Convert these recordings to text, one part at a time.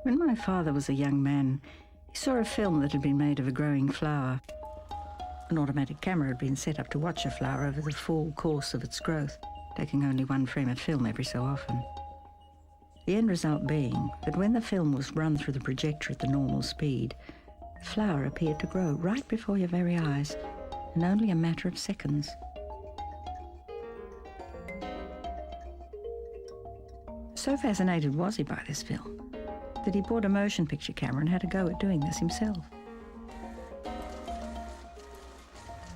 When my father was a young man, he saw a film that had been made of a growing flower. An automatic camera had been set up to watch a flower over the full course of its growth, taking only one frame of film every so often. The end result being that when the film was run through the projector at the normal speed, the flower appeared to grow right before your very eyes in only a matter of seconds. So fascinated was he by this film that he bought a motion picture camera and had a go at doing this himself.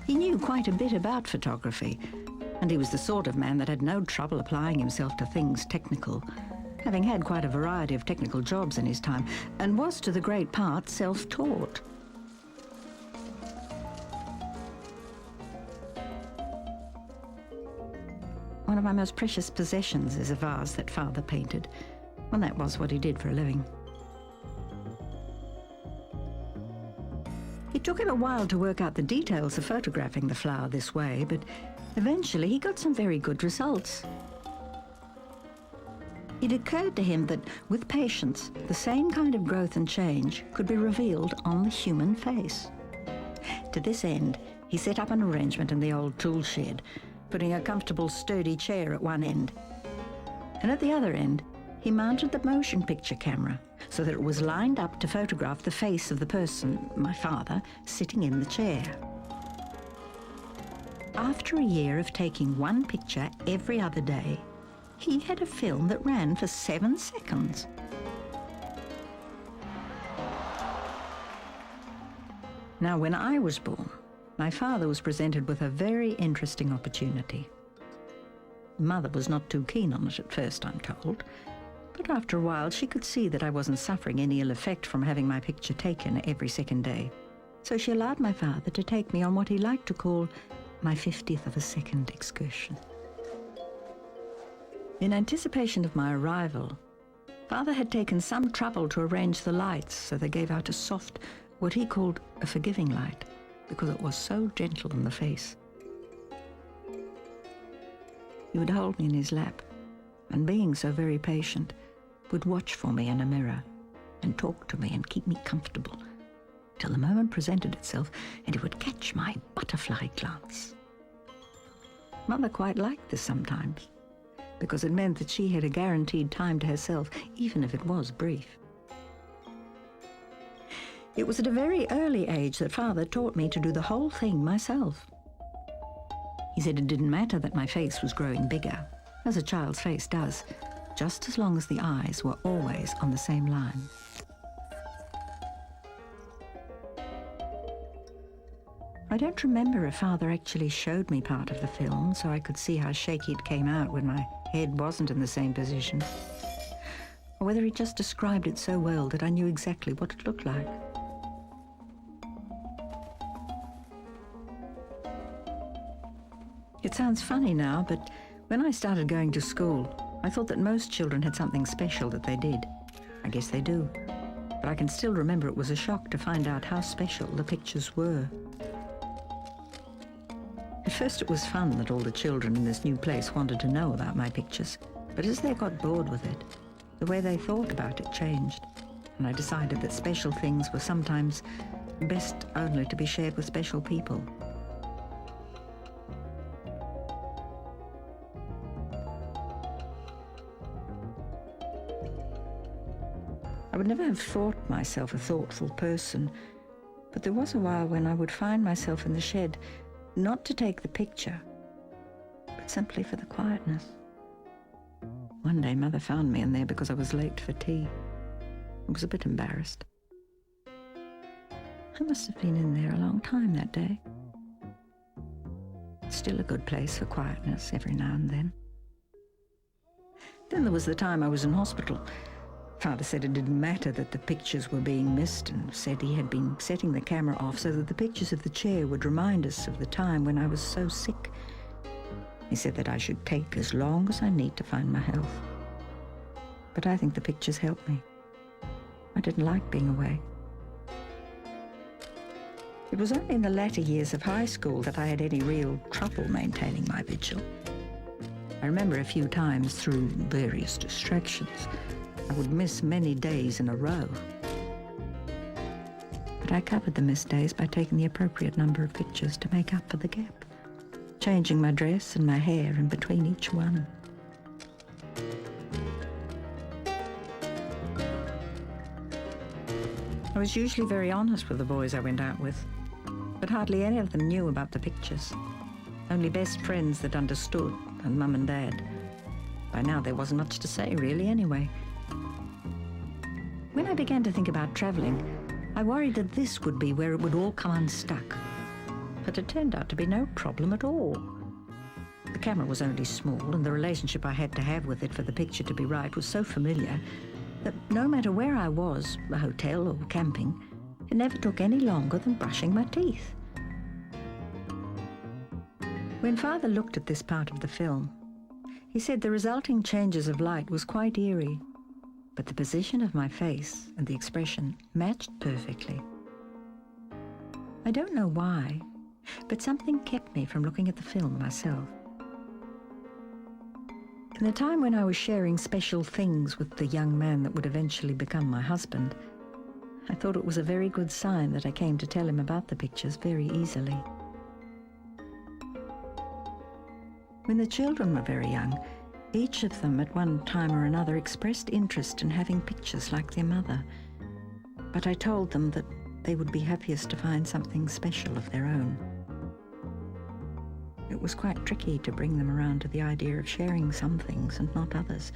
He knew quite a bit about photography, and he was the sort of man that had no trouble applying himself to things technical, having had quite a variety of technical jobs in his time, and was to the great part self-taught. One of my most precious possessions is a vase that Father painted, and that was what he did for a living. It took him a while to work out the details of photographing the flower this way, but eventually he got some very good results. It occurred to him that, with patience, the same kind of growth and change could be revealed on the human face. To this end, he set up an arrangement in the old tool shed, putting a comfortable, sturdy chair at one end. And at the other end, he mounted the motion picture camera so that it was lined up to photograph the face of the person, my father, sitting in the chair. After a year of taking one picture every other day, he had a film that ran for 7 seconds. Now, when I was born, my father was presented with a very interesting opportunity. Mother was not too keen on it at first, I'm told, but after a while she could see that I wasn't suffering any ill effect from having my picture taken every second day. So she allowed my father to take me on what he liked to call my 50th of a second excursion. In anticipation of my arrival, Father had taken some trouble to arrange the lights so they gave out a soft, what he called a forgiving light, because it was so gentle on the face. He would hold me in his lap, and being so very patient, would watch for me in a mirror and talk to me and keep me comfortable till the moment presented itself and he would catch my butterfly glance. Mother quite liked this sometimes, because it meant that she had a guaranteed time to herself, even if it was brief. It was at a very early age that Father taught me to do the whole thing myself. He said it didn't matter that my face was growing bigger, as a child's face does, just as long as the eyes were always on the same line. I don't remember if Father actually showed me part of the film so I could see how shaky it came out when my head wasn't in the same position, or whether he just described it so well that I knew exactly what it looked like. It sounds funny now, but when I started going to school, I thought that most children had something special that they did. I guess they do. But I can still remember it was a shock to find out how special the pictures were. At first it was fun that all the children in this new place wanted to know about my pictures, but as they got bored with it, the way they thought about it changed, and I decided that special things were sometimes best only to be shared with special people. I would never have thought myself a thoughtful person, but there was a while when I would find myself in the shed, not to take the picture, but simply for the quietness. One day Mother found me in there because I was late for tea. I was a bit embarrassed. I must have been in there a long time that day. Still a good place for quietness every now and then. Then there was the time I was in hospital. Father said it didn't matter that the pictures were being missed, and said he had been setting the camera off so that the pictures of the chair would remind us of the time when I was so sick. He said that I should take as long as I need to find my health. But I think the pictures helped me. I didn't like being away. It was only in the latter years of high school that I had any real trouble maintaining my vigil. I remember a few times, through various distractions, I would miss many days in a row. But I covered the missed days by taking the appropriate number of pictures to make up for the gap, changing my dress and my hair in between each one. I was usually very honest with the boys I went out with, but hardly any of them knew about the pictures. Only best friends that understood, and Mum and Dad. By now there wasn't much to say, really, anyway. When I began to think about travelling, I worried that this would be where it would all come unstuck. But it turned out to be no problem at all. The camera was only small, and the relationship I had to have with it for the picture to be right was so familiar that no matter where I was, a hotel or camping, it never took any longer than brushing my teeth. When Father looked at this part of the film, he said the resulting changes of light was quite eerie, but the position of my face and the expression matched perfectly. I don't know why, but something kept me from looking at the film myself. In the time when I was sharing special things with the young man that would eventually become my husband, I thought it was a very good sign that I came to tell him about the pictures very easily. When the children were very young, each of them at one time or another expressed interest in having pictures like their mother, but I told them that they would be happiest to find something special of their own. It was quite tricky to bring them around to the idea of sharing some things and not others,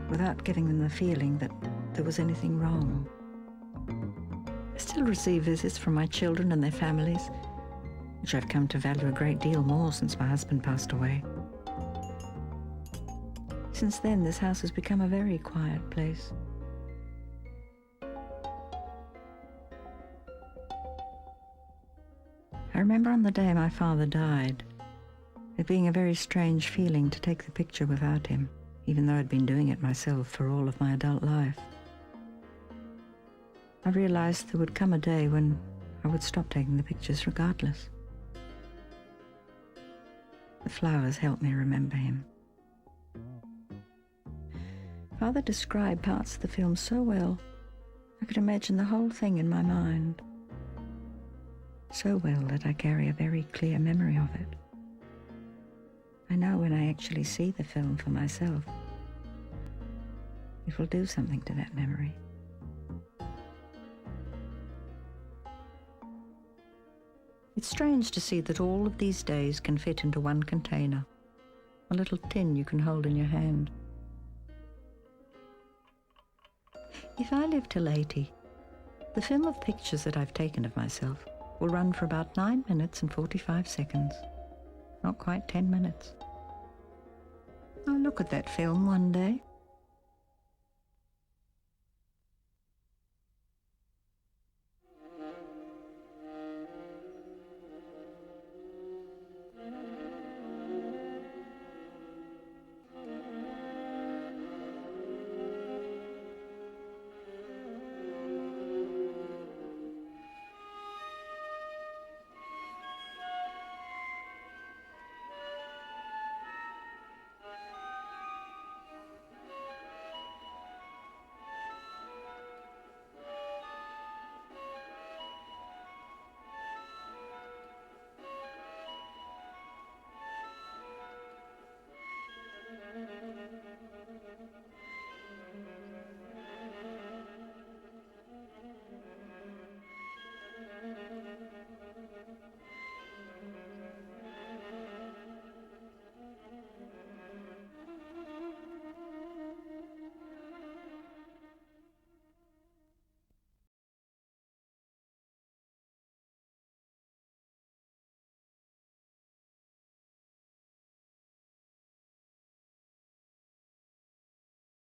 without giving them the feeling that there was anything wrong. I still receive visits from my children and their families, which I've come to value a great deal more since my husband passed away. Since then, this house has become a very quiet place. I remember on the day my father died, it being a very strange feeling to take the picture without him, even though I'd been doing it myself for all of my adult life. I realized there would come a day when I would stop taking the pictures regardless. The flowers helped me remember him. Father described parts of the film so well, I could imagine the whole thing in my mind. So well that I carry a very clear memory of it. I know when I actually see the film for myself, it will do something to that memory. It's strange to see that all of these days can fit into one container, a little tin you can hold in your hand. If I live till 80, the film of pictures that I've taken of myself will run for about 9 minutes and 45 seconds, not quite 10 minutes. I'll look at that film one day